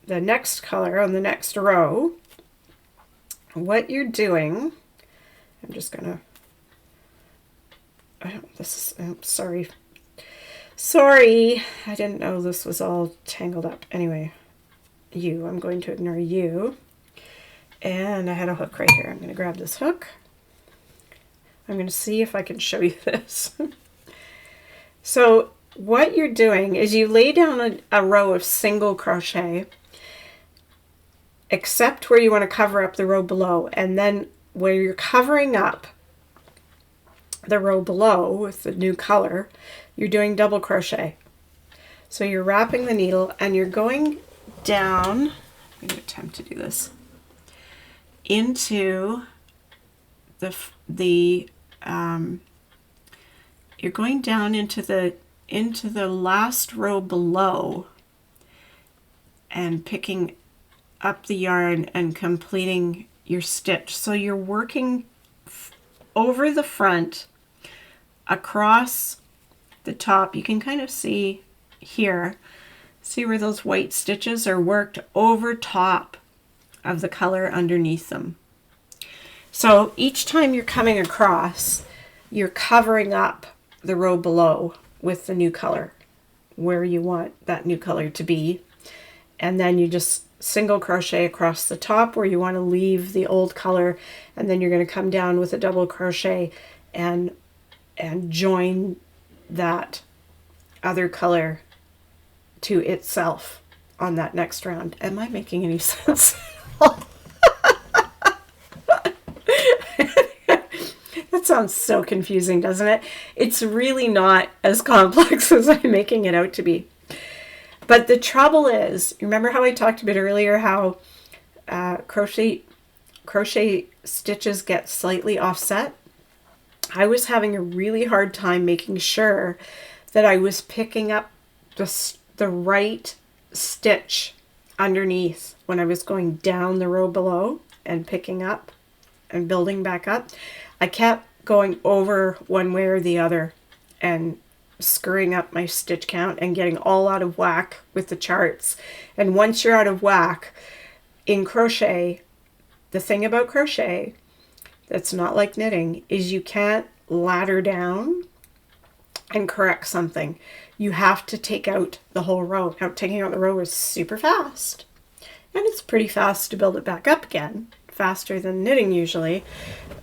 the next color on the next row, what you're doing, I'm just gonna, sorry, I didn't know this was all tangled up. Anyway, I'm going to ignore you. And I had a hook right here. I'm going to grab this hook. I'm going to see if I can show you this. So what you're doing is you lay down a row of single crochet, except where you want to cover up the row below. And then where you're covering up the row below with the new color, you're doing double crochet. So you're wrapping the needle and you're going down, I'm going to attempt to do this, into you're going down into the last row below and picking up the yarn and completing your stitch. So you're working over the front, across the top. You can kind of see here, see where those white stitches are worked over top of the color underneath them. So each time you're coming across, you're covering up the row below with the new color where you want that new color to be, and then you just single crochet across the top where you want to leave the old color, and then you're going to come down with a double crochet and join that other color to itself on that next round. Am I making any sense? That sounds so confusing, doesn't it? It's really not as complex as I'm making it out to be. But the trouble is, remember how I talked a bit earlier how crochet stitches get slightly offset? I was having a really hard time making sure that I was picking up the right stitch underneath when I was going down the row below and picking up and building back up. I kept going over one way or the other and screwing up my stitch count and getting all out of whack with the charts. And once you're out of whack in crochet, the thing about crochet that's not like knitting is you can't ladder down and correct something. You have to take out the whole row. Now, taking out the row is super fast, and it's pretty fast to build it back up again, faster than knitting usually,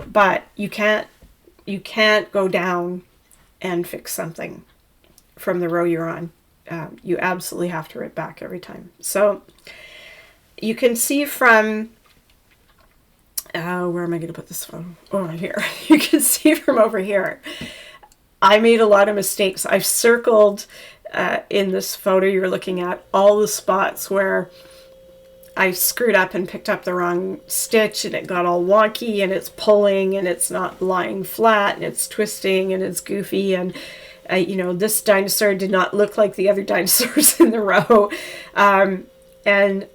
but you can't go down and fix something from the row you're on. You absolutely have to rip back every time. So you can see from where am I going to put this photo? Oh, right here. You can see from over here. I made a lot of mistakes. I've circled in this photo you're looking at all the spots where I screwed up and picked up the wrong stitch and it got all wonky and it's pulling and it's not lying flat and it's twisting and it's goofy and you know, this dinosaur did not look like the other dinosaurs in the row, and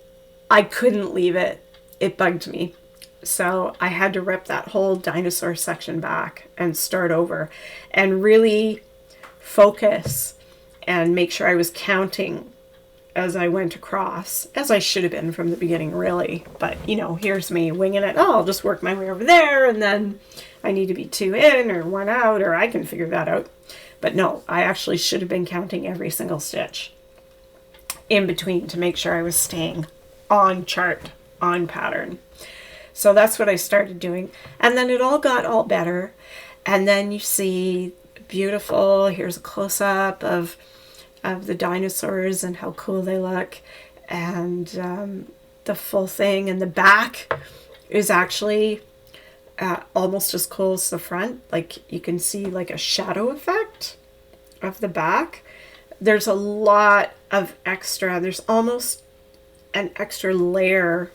I couldn't leave it. It bugged me. So I had to rip that whole dinosaur section back and start over and really focus and make sure I was counting as I went across, as I should have been from the beginning, really. But, you know, here's me winging it. Oh, I'll just work my way over there, and then I need to be 2 in or 1 out, or I can figure that out. But no, I actually should have been counting every single stitch in between to make sure I was staying on chart, on pattern. So that's what I started doing. And then it all got all better. And then you see beautiful, here's a close-up of the dinosaurs and how cool they look. And the full thing. And the back is actually almost as cool as the front. Like you can see like a shadow effect of the back. There's a lot of extra. There's almost an extra layer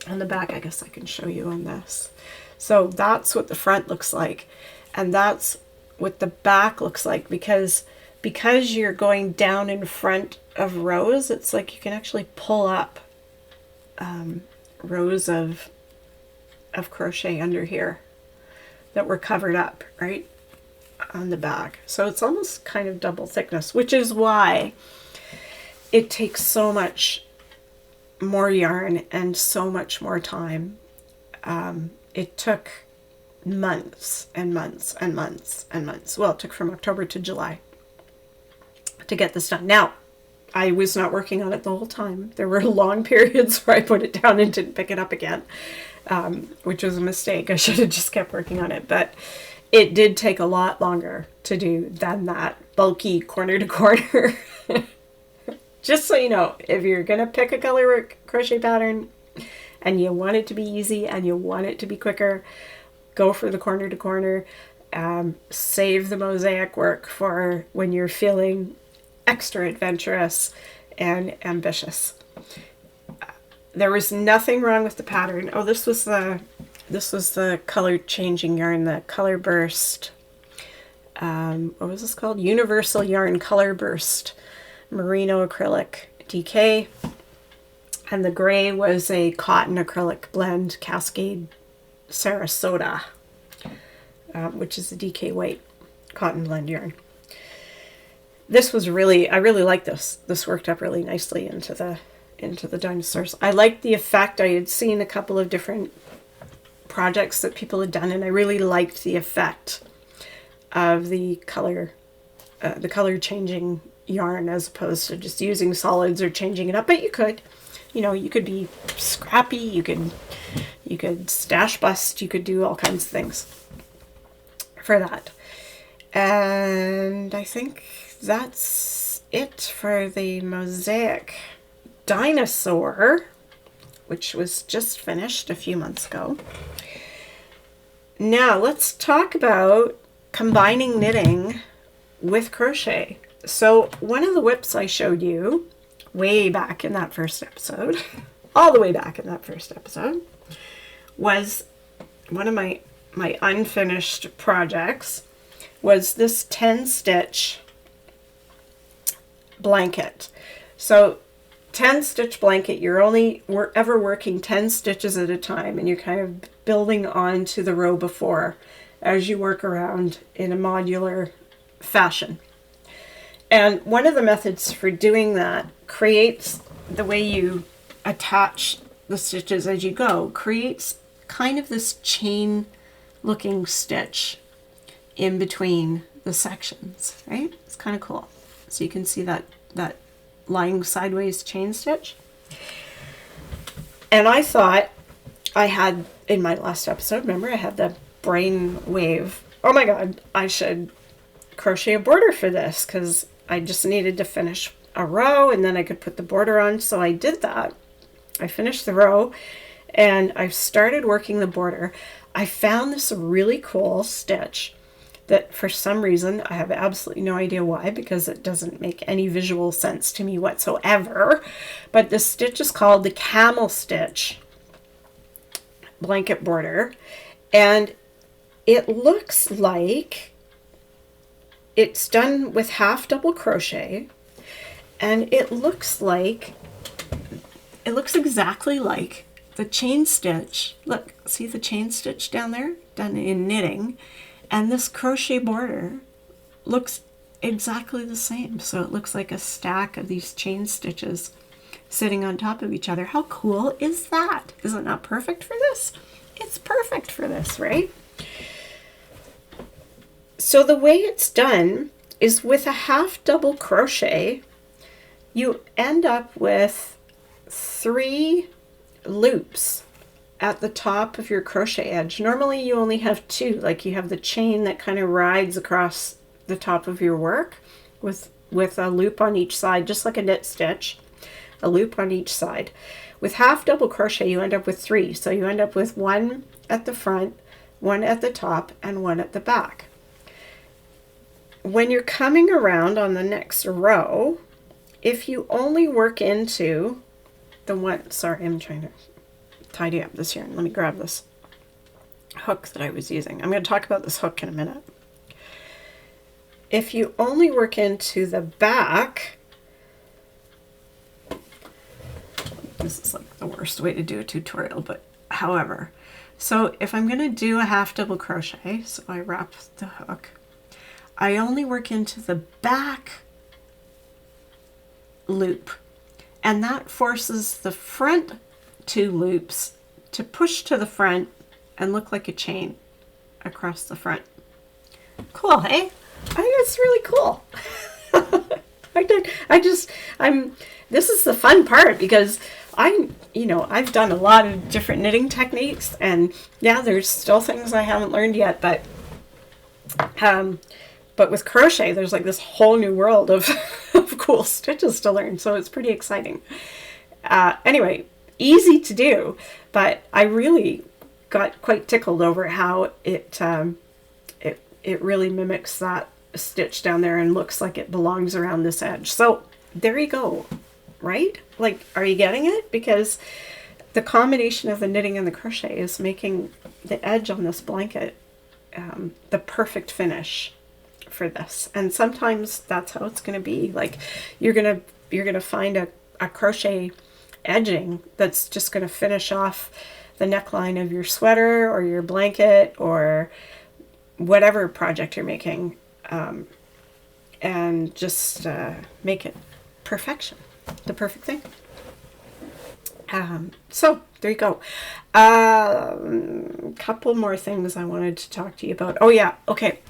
on the back. I guess I can show you on this. So that's what the front looks like, and that's what the back looks like, because you're going down in front of rows, it's like you can actually pull up rows of crochet under here that were covered up right on the back. So it's almost kind of double thickness, which is why it takes so much more yarn and so much more time. It took months and months and months and months. Well, it took from October to July to get this done. Now, I was not working on it the whole time. There were long periods where I put it down and didn't pick it up again, which was a mistake. I should have just kept working on it. But it did take a lot longer to do than that bulky corner to corner. Just so you know, if you're going to pick a color crochet pattern and you want it to be easy and you want it to be quicker, go for the corner to corner. Save the mosaic work for when you're feeling extra adventurous and ambitious. There was nothing wrong with the pattern. Oh, this was the color changing yarn, the color burst. What was this called? Universal Yarn Color Burst Merino Acrylic DK. And the gray was a cotton acrylic blend Cascade Sarasota, which is the DK white cotton blend yarn. This was really, I really like this. This worked up really nicely into the dinosaurs. I liked the effect. I had seen a couple of different projects that people had done, and I really liked the effect of the color changing yarn as opposed to just using solids or changing it up. But you could, you could be scrappy. You could stash bust. You could do all kinds of things. for that. And I think that's it for the Mosaic Dinosaur, which was just finished a few months ago. Now let's talk about combining knitting with crochet. So one of the whips I showed you way back in that first episode, all the way back in that first episode, was one of my unfinished projects, was this 10 stitch blanket. So 10 stitch blanket, you're only ever working 10 stitches at a time, and you're kind of building on to the row before as you work around in a modular fashion. And one of the methods for doing that creates the way you attach the stitches as you go, creates kind of this chain looking stitch in between the sections, right? It's kind of cool. So you can see that lying sideways chain stitch. And I thought I had, in my last episode, remember I had the brain wave, oh my god, I should crochet a border for this, because I just needed to finish a row and then I could put the border on. So I did that. I finished the row and I've started working the border. I found this really cool stitch that for some reason, I have absolutely no idea why, because it doesn't make any visual sense to me whatsoever. But this stitch is called the Camel Stitch blanket border. And it looks like it's done with half double crochet. And it looks exactly like the chain stitch. Look, see the chain stitch down there? Done in knitting. And this crochet border looks exactly the same. So it looks like a stack of these chain stitches sitting on top of each other. How cool is that? Is it not perfect for this? It's perfect for this, right? So the way it's done is with a half double crochet, you end up with 3 loops at the top of your crochet edge. Normally you only have 2, like you have the chain that kind of rides across the top of your work with a loop on each side, just like a knit stitch, a loop on each side. With half double crochet you end up with 3, so you end up with 1 at the front, 1 at the top, and 1 at the back. When you're coming around on the next row, if you only work into the one, sorry, I'm trying to tidy up this here. Let me grab this hook that I was using. I'm going to talk about this hook in a minute. If you only work into the back, this is like the worst way to do a tutorial, but however, so if I'm going to do a half double crochet, so I wrap the hook, I only work into the back loop, and that forces the front 2 loops to push to the front and look like a chain across the front. Cool, hey? I think it's really cool. This is the fun part, because I've done a lot of different knitting techniques, and yeah, there's still things I haven't learned yet, but with crochet, there's like this whole new world of cool stitches to learn, so it's pretty exciting. Anyway, easy to do, but I really got quite tickled over how it really mimics that stitch down there and looks like it belongs around this edge. So there you go, right? Like, are you getting it? Because the combination of the knitting and the crochet is making the edge on this blanket the perfect finish for this. And sometimes that's how it's going to be. Like, you're going to find a crochet edging that's just going to finish off the neckline of your sweater or your blanket or whatever project you're making, and just make it perfection, the perfect thing. So there you go. Couple more things I wanted to talk to you about. Oh yeah, okay.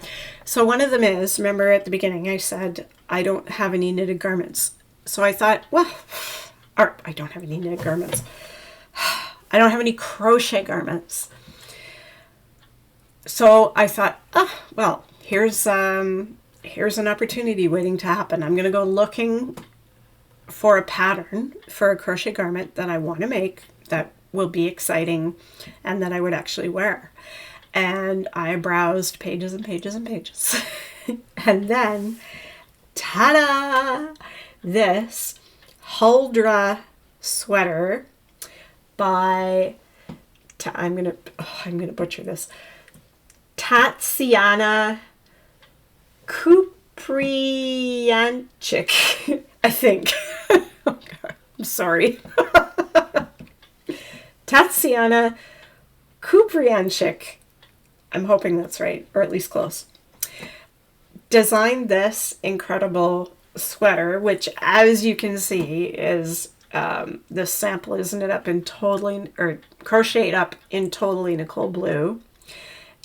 So one of them is, remember at the beginning I said I don't have any knitted garments. So I thought, well, or I don't have any knitted garments. I don't have any crochet garments. So I thought, oh, well, here's an opportunity waiting to happen. I'm going to go looking for a pattern for a crochet garment that I want to make that will be exciting and that I would actually wear. And I browsed pages and pages and pages. And then, ta-da! This Huldra Sweater by, I'm gonna butcher this, Tatiana Kuprianchik, I think. Oh God, I'm sorry. Tatiana Kuprianchik. I'm hoping that's right, or at least close. Designed this incredible sweater, which, as you can see, is this sample is knit up in totally, or crocheted up in totally Nicole blue.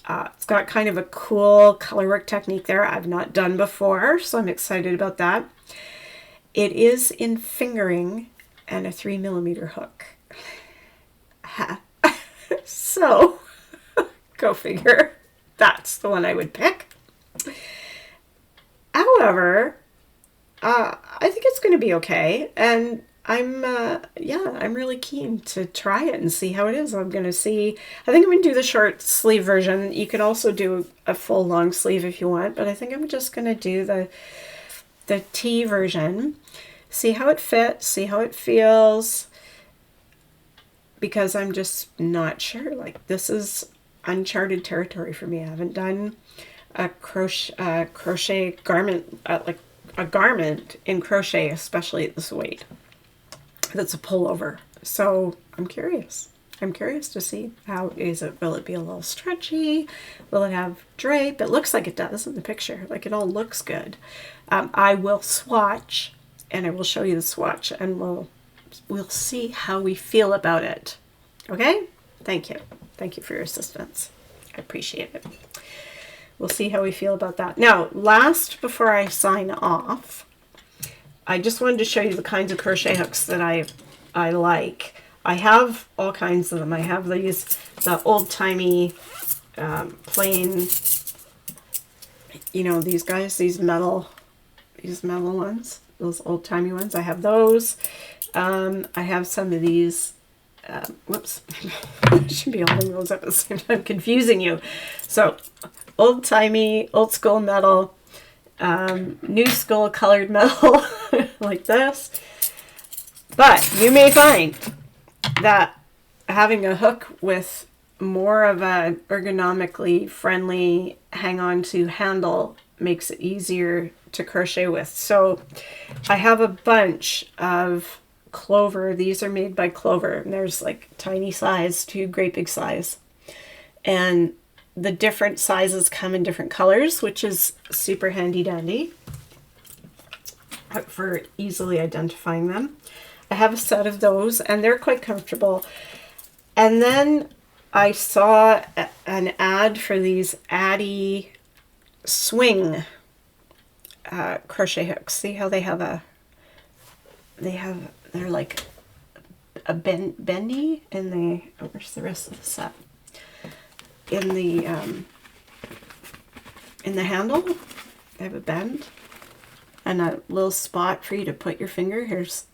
It's got kind of a cool colorwork technique there I've not done before, so I'm excited about that. It is in fingering and a 3mm hook. So, go figure. That's the one I would pick. However, I think it's going to be okay, and I'm really keen to try it and see how it is. I'm going to see, I think I'm going to do the short sleeve version. You can also do a full long sleeve if you want, but I think I'm just going to do the T version, see how it fits, see how it feels, because I'm just not sure. Like, this is uncharted territory for me. I haven't done a crochet garment, like a garment in crochet, especially at this weight. That's a pullover. So I'm curious. I'm curious to see how is it. Will it be a little stretchy? Will it have drape? It looks like it does in the picture. Like, it all looks good. I will swatch, and I will show you the swatch, and we'll see how we feel about it. Okay? Thank you. Thank you for your assistance. I appreciate it. We'll see how we feel about that. Now, last, before I sign off, I just wanted to show you the kinds of crochet hooks that I like. I have all kinds of them. I have these, the old-timey, plain, you know, these guys, these metal ones, those old-timey ones. I have those. I have some of these, whoops, I should be holding those up at the same time, confusing you. So, old-timey, old-school metal, new school colored metal, like this. But you may find that having a hook with more of a ergonomically friendly hang-on to handle makes it easier to crochet with. So I have a bunch of Clover. These are made by Clover, and there's like tiny size to great big size, and the different sizes come in different colors, which is super handy dandy for easily identifying them. I have a set of those, and they're quite comfortable. And then I saw an ad for these Addy swing crochet hooks. See how they have they're like a bendy, and where's the rest of the set? In the handle, they have a bend and a little spot for you to put your finger. Here's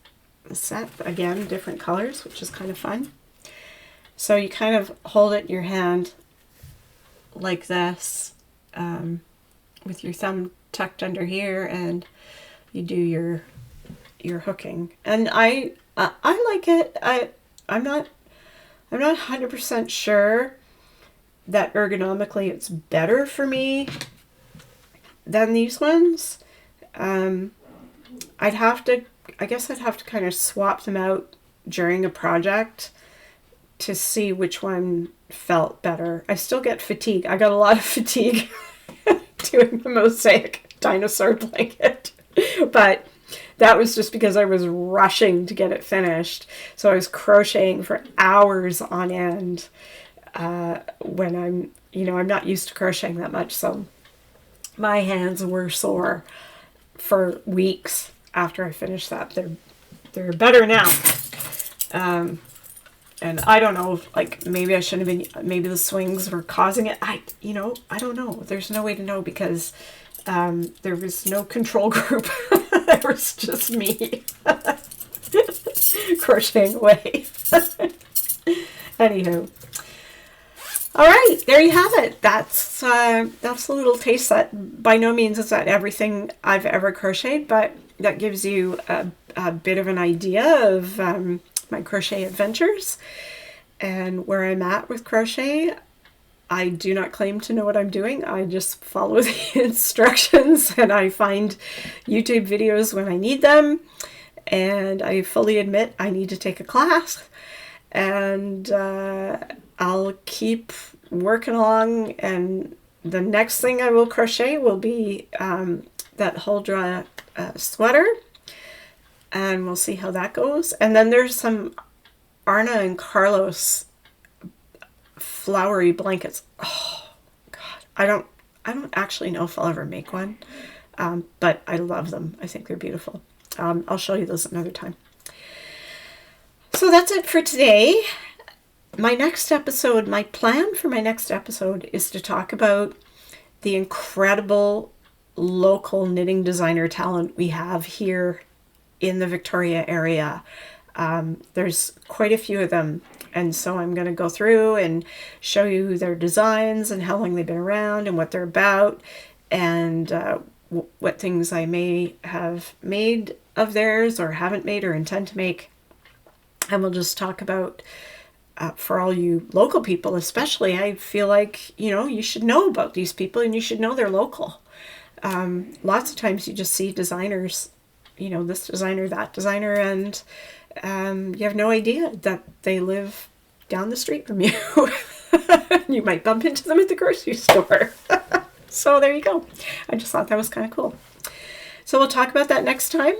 the set, again, different colors, which is kind of fun. So you kind of hold it in your hand like this, with your thumb tucked under here, and you do your hooking. And I like it. I'm not 100% sure that ergonomically it's better for me than these ones. I guess I'd have to kind of swap them out during a project to see which one felt better. I still get fatigue. I got a lot of fatigue doing the Mosaic Dinosaur blanket, but that was just because I was rushing to get it finished. So I was crocheting for hours on end. When I'm not used to crocheting that much, so my hands were sore for weeks after I finished that. They're better now. And I don't know, like maybe I shouldn't have been, maybe the swings were causing it. I don't know. There's no way to know because there was no control group. There was just me crocheting away. Anywho. All right, there you have it. That's a little taste. That by no means is that everything I've ever crocheted, but that gives you a bit of an idea of my crochet adventures and where I'm at with crochet. I do not claim to know what I'm doing. I just follow the instructions and I find YouTube videos when I need them. And I fully admit I need to take a class. And I'll keep working along, and the next thing I will crochet will be that Huldra sweater, and we'll see how that goes. And then there's some Arna and Carlos flowery blankets. Oh God, I don't actually know if I'll ever make one, but I love them. I think they're beautiful. I'll show you those another time. So that's it for today. My next episode, my plan for my next episode is to talk about the incredible local knitting designer talent we have here in the Victoria area. There's quite a few of them, and so I'm going to go through and show you their designs and how long they've been around and what they're about, and what things I may have made of theirs or haven't made or intend to make. And we'll just talk about, for all you local people especially, I feel like, you should know about these people and you should know they're local. Lots of times you just see designers, this designer, that designer, and you have no idea that they live down the street from you. You might bump into them at the grocery store. So there you go. I just thought that was kind of cool. So we'll talk about that next time.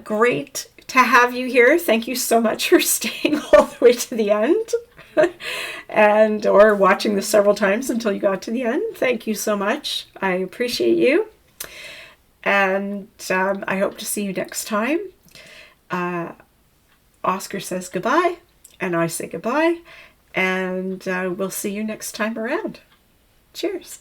Great to have you here. Thank you so much for staying all the way to the end and or watching this several times until you got to the end. Thank you so much. I appreciate you. And I hope to see you next time. Oscar says goodbye and I say goodbye, and we'll see you next time around. Cheers.